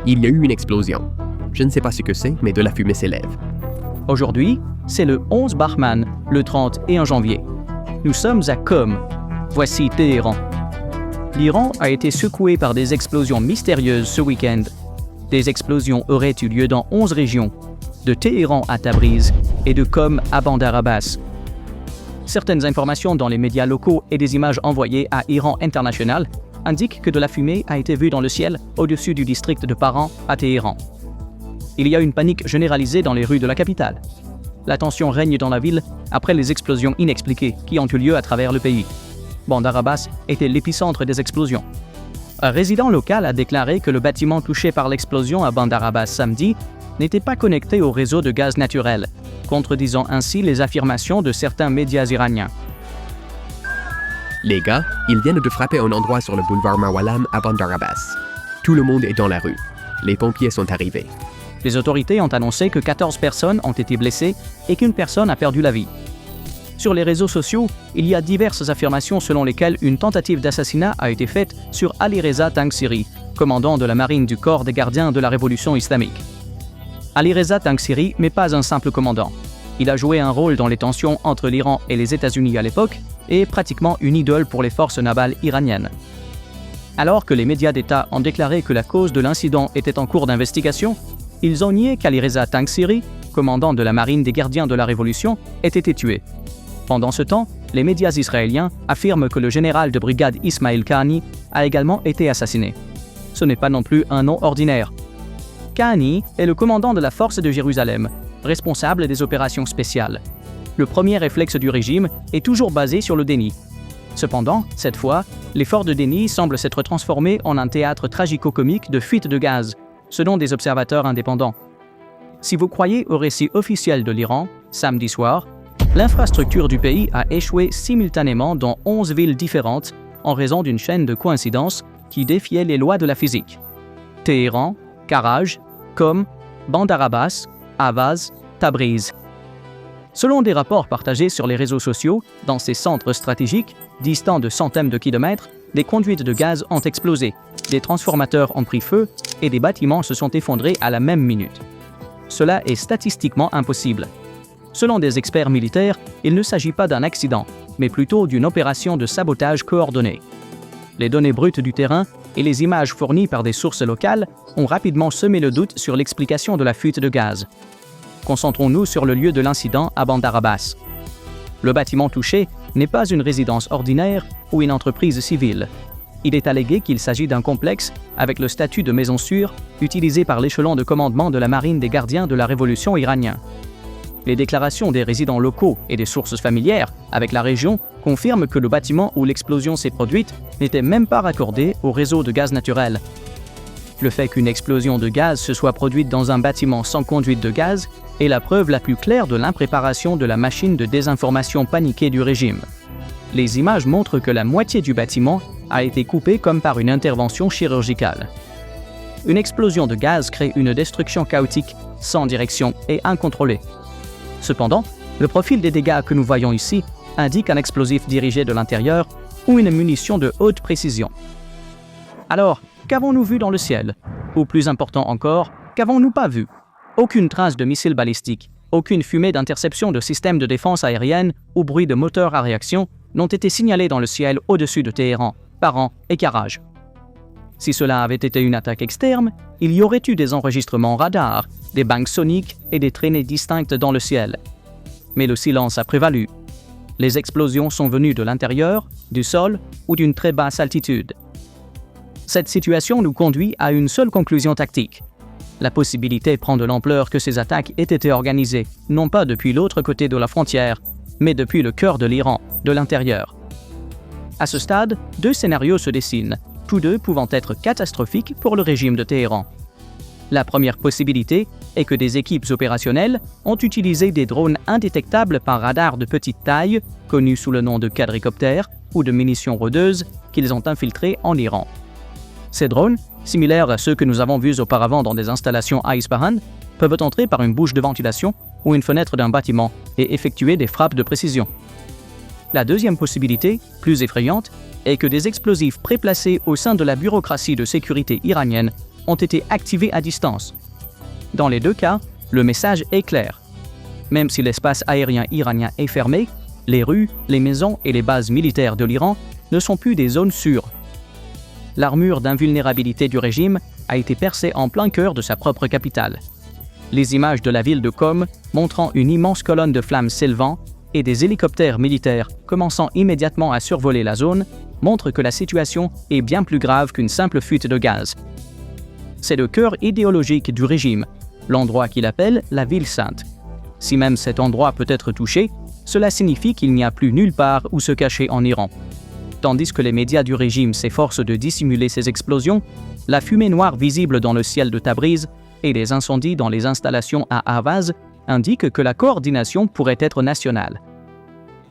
Il y a eu une explosion. Je ne sais pas ce que c'est, mais de la fumée s'élève. Aujourd'hui, c'est le 11 Bahman, le 31 janvier. Nous sommes à Qom. Voici Téhéran. L'Iran a été secoué par des explosions mystérieuses ce week-end. Des explosions auraient eu lieu dans 11 régions, de Téhéran à Tabriz et de Qom à Bandar Abbas. Certaines informations dans les médias locaux et des images envoyées à Iran International indiquent que de la fumée a été vue dans le ciel au-dessus du district de Paran à Téhéran. Il y a une panique généralisée dans les rues de la capitale. La tension règne dans la ville après les explosions inexpliquées qui ont eu lieu à travers le pays. Bandar Abbas était l'épicentre des explosions. Un résident local a déclaré que le bâtiment touché par l'explosion à Bandar Abbas samedi n'était pas connecté au réseau de gaz naturel, contredisant ainsi les affirmations de certains médias iraniens. Les gars, ils viennent de frapper un endroit sur le boulevard Mawalam à Bandar Abbas. Tout le monde est dans la rue. Les pompiers sont arrivés. Les autorités ont annoncé que 14 personnes ont été blessées et qu'une personne a perdu la vie. Sur les réseaux sociaux, il y a diverses affirmations selon lesquelles une tentative d'assassinat a été faite sur Ali Reza Tangsiri, commandant de la marine du corps des gardiens de la révolution islamique. Ali Reza Tangsiri n'est pas un simple commandant. Il a joué un rôle dans les tensions entre l'Iran et les États-Unis à l'époque et est pratiquement une idole pour les forces navales iraniennes. Alors que les médias d'État ont déclaré que la cause de l'incident était en cours d'investigation, ils ont nié qu'Ali Reza Tangsiri, commandant de la marine des gardiens de la révolution, ait été tué. Pendant ce temps, les médias israéliens affirment que le général de brigade Ismail Kahani a également été assassiné. Ce n'est pas non plus un nom ordinaire. Kahani est le commandant de la force de Jérusalem, responsable des opérations spéciales. Le premier réflexe du régime est toujours basé sur le déni. Cependant, cette fois, l'effort de déni semble s'être transformé en un théâtre tragico-comique de fuite de gaz, selon des observateurs indépendants. Si vous croyez au récit officiel de l'Iran, samedi soir, l'infrastructure du pays a échoué simultanément dans 11 villes différentes en raison d'une chaîne de coïncidences qui défiait les lois de la physique. Téhéran, Karaj, Qom, Bandar Abbas, Ahvaz, Tabriz. Selon des rapports partagés sur les réseaux sociaux, dans ces centres stratégiques, distants de centaines de kilomètres, des conduites de gaz ont explosé, des transformateurs ont pris feu et des bâtiments se sont effondrés à la même minute. Cela est statistiquement impossible. Selon des experts militaires, il ne s'agit pas d'un accident, mais plutôt d'une opération de sabotage coordonnée. Les données brutes du terrain et les images fournies par des sources locales ont rapidement semé le doute sur l'explication de la fuite de gaz. Concentrons-nous sur le lieu de l'incident à Bandar Abbas. Le bâtiment touché n'est pas une résidence ordinaire ou une entreprise civile. Il est allégué qu'il s'agit d'un complexe avec le statut de maison sûre utilisé par l'échelon de commandement de la marine des gardiens de la révolution iranien. Les déclarations des résidents locaux et des sources familières avec la région confirment que le bâtiment où l'explosion s'est produite n'était même pas raccordé au réseau de gaz naturel. Le fait qu'une explosion de gaz se soit produite dans un bâtiment sans conduite de gaz est la preuve la plus claire de l'impréparation de la machine de désinformation paniquée du régime. Les images montrent que la moitié du bâtiment a été coupée comme par une intervention chirurgicale. Une explosion de gaz crée une destruction chaotique, sans direction et incontrôlée. Cependant, le profil des dégâts que nous voyons ici indique un explosif dirigé de l'intérieur ou une munition de haute précision. Alors, qu'avons-nous vu dans le ciel? Ou plus important encore, qu'avons-nous pas vu? Aucune trace de missiles balistiques, aucune fumée d'interception de systèmes de défense aérienne ou bruit de moteurs à réaction n'ont été signalés dans le ciel au-dessus de Téhéran, Paran et Karaj. Si cela avait été une attaque externe, il y aurait eu des enregistrements radars, des bangs soniques et des traînées distinctes dans le ciel. Mais le silence a prévalu. Les explosions sont venues de l'intérieur, du sol ou d'une très basse altitude. Cette situation nous conduit à une seule conclusion tactique. La possibilité prend de l'ampleur que ces attaques aient été organisées, non pas depuis l'autre côté de la frontière, mais depuis le cœur de l'Iran, de l'intérieur. À ce stade, 2 scénarios se dessinent, tous deux pouvant être catastrophiques pour le régime de Téhéran. La première possibilité est que des équipes opérationnelles ont utilisé des drones indétectables par radar de petite taille, connus sous le nom de quadricoptères ou de munitions rôdeuses, qu'ils ont infiltrés en Iran. Ces drones, similaires à ceux que nous avons vus auparavant dans des installations à Ispahan, peuvent entrer par une bouche de ventilation ou une fenêtre d'un bâtiment et effectuer des frappes de précision. La deuxième possibilité, plus effrayante, est que des explosifs préplacés au sein de la bureaucratie de sécurité iranienne ont été activés à distance. Dans les deux cas, le message est clair. Même si l'espace aérien iranien est fermé, les rues, les maisons et les bases militaires de l'Iran ne sont plus des zones sûres. L'armure d'invulnérabilité du régime a été percée en plein cœur de sa propre capitale. Les images de la ville de Qom montrant une immense colonne de flammes s'élevant et des hélicoptères militaires commençant immédiatement à survoler la zone montrent que la situation est bien plus grave qu'une simple fuite de gaz. C'est le cœur idéologique du régime, l'endroit qu'il appelle la ville sainte. Si même cet endroit peut être touché, cela signifie qu'il n'y a plus nulle part où se cacher en Iran. Tandis que les médias du régime s'efforcent de dissimuler ces explosions, la fumée noire visible dans le ciel de Tabriz et les incendies dans les installations à Ahvaz indiquent que la coordination pourrait être nationale.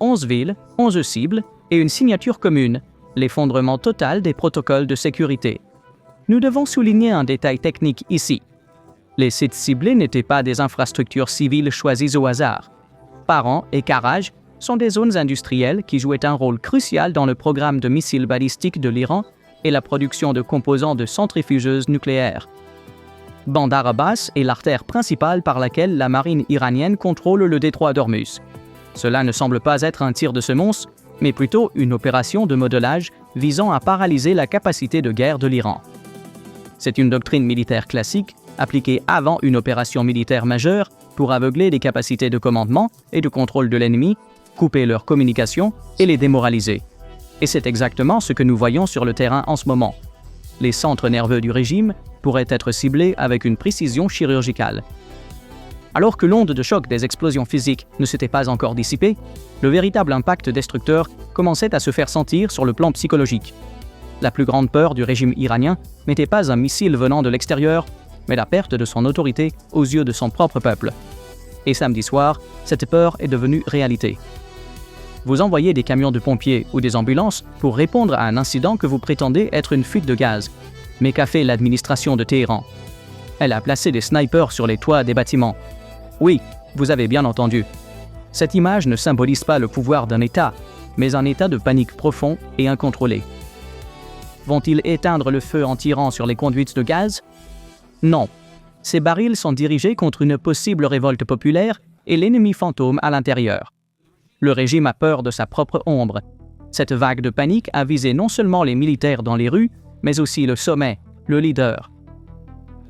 11 villes, 11 cibles et une signature commune, l'effondrement total des protocoles de sécurité. Nous devons souligner un détail technique ici. Les sites ciblés n'étaient pas des infrastructures civiles choisies au hasard. Paran et Karaj sont des zones industrielles qui jouaient un rôle crucial dans le programme de missiles balistiques de l'Iran et la production de composants de centrifugeuses nucléaires. Bandar Abbas est l'artère principale par laquelle la marine iranienne contrôle le détroit d'Ormuz. Cela ne semble pas être un tir de semonce, mais plutôt une opération de modelage visant à paralyser la capacité de guerre de l'Iran. C'est une doctrine militaire classique appliquée avant une opération militaire majeure pour aveugler les capacités de commandement et de contrôle de l'ennemi, couper leurs communications et les démoraliser. Et c'est exactement ce que nous voyons sur le terrain en ce moment. Les centres nerveux du régime pourraient être ciblés avec une précision chirurgicale. Alors que l'onde de choc des explosions physiques ne s'était pas encore dissipée, le véritable impact destructeur commençait à se faire sentir sur le plan psychologique. La plus grande peur du régime iranien n'était pas un missile venant de l'extérieur, mais la perte de son autorité aux yeux de son propre peuple. Et samedi soir, cette peur est devenue réalité. Vous envoyez des camions de pompiers ou des ambulances pour répondre à un incident que vous prétendez être une fuite de gaz. Mais qu'a fait l'administration de Téhéran? Elle a placé des snipers sur les toits des bâtiments. Oui, vous avez bien entendu. Cette image ne symbolise pas le pouvoir d'un État, mais un état de panique profond et incontrôlé. Vont-ils éteindre le feu en tirant sur les conduites de gaz? Non. Ces barils sont dirigés contre une possible révolte populaire et l'ennemi fantôme à l'intérieur. Le régime a peur de sa propre ombre. Cette vague de panique a visé non seulement les militaires dans les rues, mais aussi le sommet, le leader.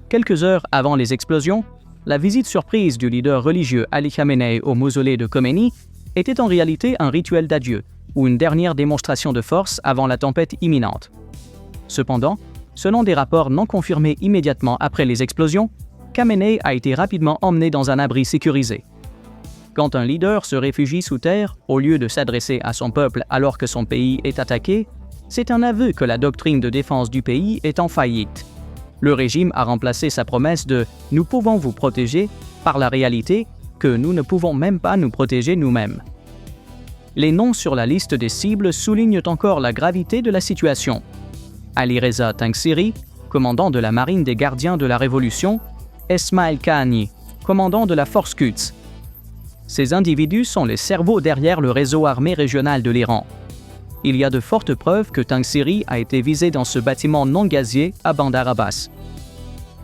Quelques heures avant les explosions, la visite surprise du leader religieux Ali Khamenei au mausolée de Khomeini était en réalité un rituel d'adieu ou une dernière démonstration de force avant la tempête imminente. Cependant, selon des rapports non confirmés immédiatement après les explosions, Khamenei a été rapidement emmené dans un abri sécurisé. Quand un leader se réfugie sous terre, au lieu de s'adresser à son peuple alors que son pays est attaqué, c'est un aveu que la doctrine de défense du pays est en faillite. Le régime a remplacé sa promesse de « nous pouvons vous protéger » par la réalité que nous ne pouvons même pas nous protéger nous-mêmes. Les noms sur la liste des cibles soulignent encore la gravité de la situation. Ali Reza Tangsiri, commandant de la marine des gardiens de la Révolution, Esmail Kahani, commandant de la force Quds. Ces individus sont les cerveaux derrière le réseau armé régional de l'Iran. Il y a de fortes preuves que Tangsiri a été visé dans ce bâtiment non gazier à Bandar Abbas.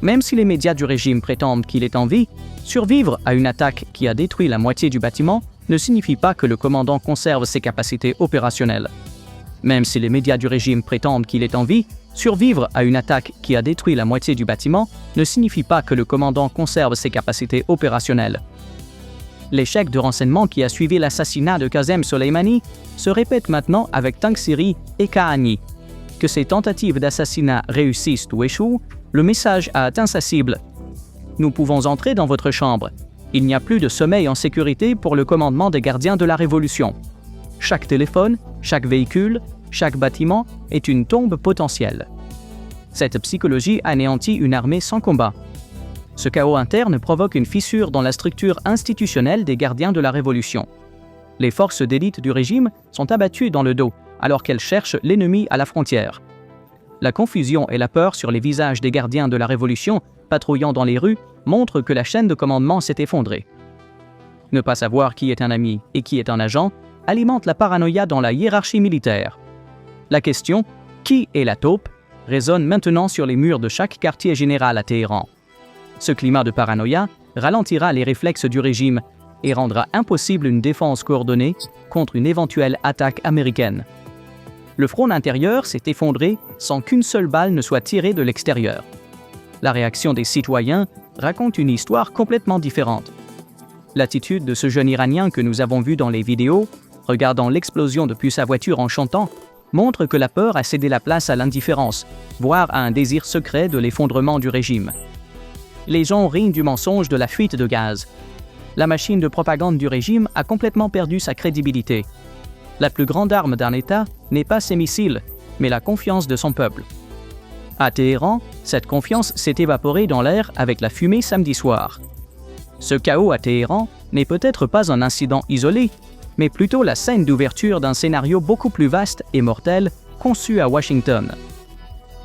Même si les médias du régime prétendent qu'il est en vie, survivre à une attaque qui a détruit la moitié du bâtiment ne signifie pas que le commandant conserve ses capacités opérationnelles. Même si les médias du régime prétendent qu'il est en vie, survivre à une attaque qui a détruit la moitié du bâtiment ne signifie pas que le commandant conserve ses capacités opérationnelles. L'échec de renseignement qui a suivi l'assassinat de Qasem Soleimani se répète maintenant avec Tangsiri et Kahani. Que ces tentatives d'assassinat réussissent ou échouent, le message a atteint sa cible. Nous pouvons entrer dans votre chambre. Il n'y a plus de sommeil en sécurité pour le commandement des gardiens de la Révolution. Chaque téléphone, chaque véhicule, chaque bâtiment est une tombe potentielle. Cette psychologie anéantit une armée sans combat. Ce chaos interne provoque une fissure dans la structure institutionnelle des gardiens de la Révolution. Les forces d'élite du régime sont abattues dans le dos, alors qu'elles cherchent l'ennemi à la frontière. La confusion et la peur sur les visages des gardiens de la Révolution, patrouillant dans les rues, montrent que la chaîne de commandement s'est effondrée. Ne pas savoir qui est un ami et qui est un agent alimente la paranoïa dans la hiérarchie militaire. La question « qui est la taupe ?» résonne maintenant sur les murs de chaque quartier général à Téhéran. Ce climat de paranoïa ralentira les réflexes du régime et rendra impossible une défense coordonnée contre une éventuelle attaque américaine. Le front intérieur s'est effondré sans qu'une seule balle ne soit tirée de l'extérieur. La réaction des citoyens raconte une histoire complètement différente. L'attitude de ce jeune Iranien que nous avons vu dans les vidéos, regardant l'explosion depuis sa voiture en chantant, montre que la peur a cédé la place à l'indifférence, voire à un désir secret de l'effondrement du régime. Les gens rient du mensonge de la fuite de gaz. La machine de propagande du régime a complètement perdu sa crédibilité. La plus grande arme d'un État n'est pas ses missiles, mais la confiance de son peuple. À Téhéran, cette confiance s'est évaporée dans l'air avec la fumée samedi soir. Ce chaos à Téhéran n'est peut-être pas un incident isolé, mais plutôt la scène d'ouverture d'un scénario beaucoup plus vaste et mortel conçu à Washington.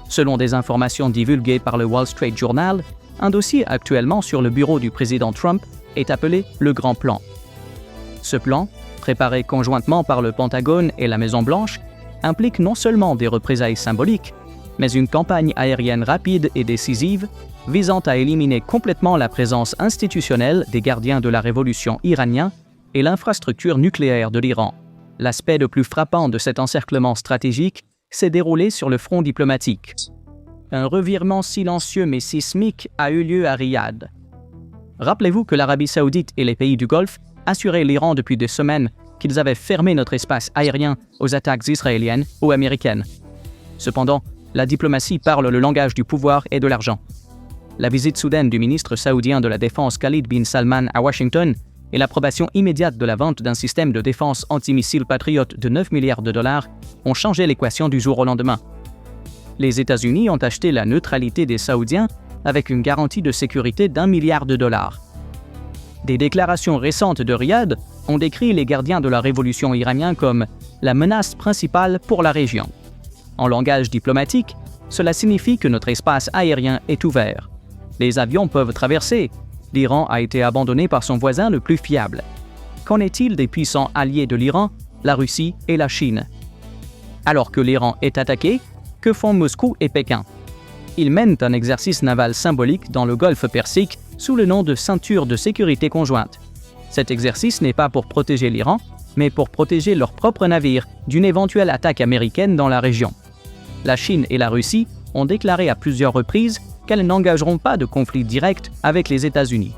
Selon des informations divulguées par le Wall Street Journal, un dossier actuellement sur le bureau du président Trump est appelé le Grand Plan. Ce plan, préparé conjointement par le Pentagone et la Maison-Blanche, implique non seulement des représailles symboliques, mais une campagne aérienne rapide et décisive visant à éliminer complètement la présence institutionnelle des gardiens de la révolution iranien et l'infrastructure nucléaire de l'Iran. L'aspect le plus frappant de cet encerclement stratégique s'est déroulé sur le front diplomatique. Un revirement silencieux mais sismique a eu lieu à Riyad. Rappelez-vous que l'Arabie Saoudite et les pays du Golfe assuraient l'Iran depuis des semaines qu'ils avaient fermé notre espace aérien aux attaques israéliennes ou américaines. Cependant, la diplomatie parle le langage du pouvoir et de l'argent. La visite soudaine du ministre saoudien de la Défense Khalid bin Salman à Washington et l'approbation immédiate de la vente d'un système de défense antimissile Patriot de 9 milliards de dollars ont changé l'équation du jour au lendemain. Les États-Unis ont acheté la neutralité des Saoudiens avec une garantie de sécurité d'1 milliard de dollars. Des déclarations récentes de Riyad ont décrit les gardiens de la révolution iranienne comme la menace principale pour la région. En langage diplomatique, cela signifie que notre espace aérien est ouvert. Les avions peuvent traverser. L'Iran a été abandonné par son voisin le plus fiable. Qu'en est-il des puissants alliés de l'Iran, la Russie et la Chine? Alors que l'Iran est attaqué, que font Moscou et Pékin? Ils mènent un exercice naval symbolique dans le Golfe Persique sous le nom de ceinture de sécurité conjointe. Cet exercice n'est pas pour protéger l'Iran, mais pour protéger leurs propres navires d'une éventuelle attaque américaine dans la région. La Chine et la Russie ont déclaré à plusieurs reprises qu'elles n'engageront pas de conflit direct avec les États-Unis.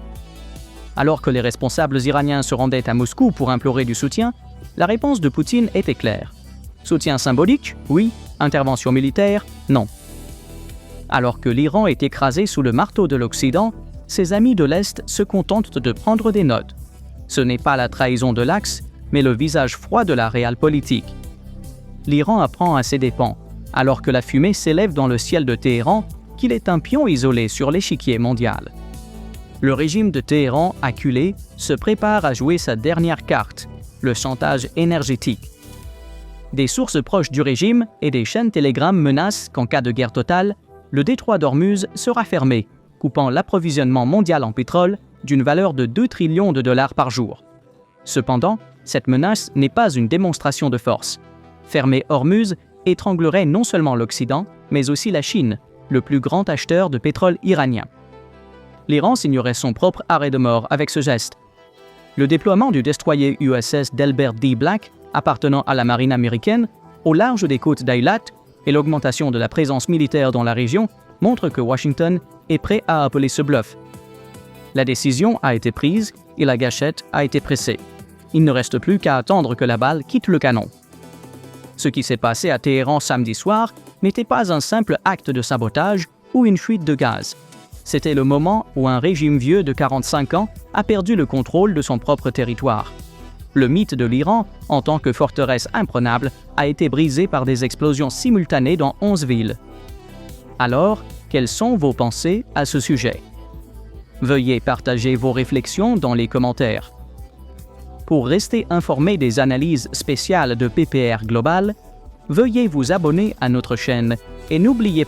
Alors que les responsables iraniens se rendaient à Moscou pour implorer du soutien, la réponse de Poutine était claire. Soutien symbolique, oui. Intervention militaire, non. Alors que l'Iran est écrasé sous le marteau de l'Occident, ses amis de l'Est se contentent de prendre des notes. Ce n'est pas la trahison de l'Axe, mais le visage froid de la réalpolitique. L'Iran apprend à ses dépens, alors que la fumée s'élève dans le ciel de Téhéran, qu'il est un pion isolé sur l'échiquier mondial. Le régime de Téhéran, acculé, se prépare à jouer sa dernière carte, le chantage énergétique. Des sources proches du régime et des chaînes Telegram menacent qu'en cas de guerre totale, le détroit d'Ormuz sera fermé, coupant l'approvisionnement mondial en pétrole d'une valeur de 2 trillions de dollars par jour. Cependant, cette menace n'est pas une démonstration de force. Fermer Ormuz étranglerait non seulement l'Occident, mais aussi la Chine, le plus grand acheteur de pétrole iranien. L'Iran signerait son propre arrêt de mort avec ce geste. Le déploiement du destroyer USS Delbert D. Black, appartenant à la marine américaine, au large des côtes d'Eilat, et l'augmentation de la présence militaire dans la région montrent que Washington est prêt à appeler ce bluff. La décision a été prise et la gâchette a été pressée. Il ne reste plus qu'à attendre que la balle quitte le canon. Ce qui s'est passé à Téhéran samedi soir n'était pas un simple acte de sabotage ou une fuite de gaz. C'était le moment où un régime vieux de 45 ans a perdu le contrôle de son propre territoire. Le mythe de l'Iran, en tant que forteresse imprenable, a été brisé par des explosions simultanées dans 11 villes. Alors, quelles sont vos pensées à ce sujet? Veuillez partager vos réflexions dans les commentaires. Pour rester informé des analyses spéciales de PPR Global, veuillez vous abonner à notre chaîne et n'oubliez pas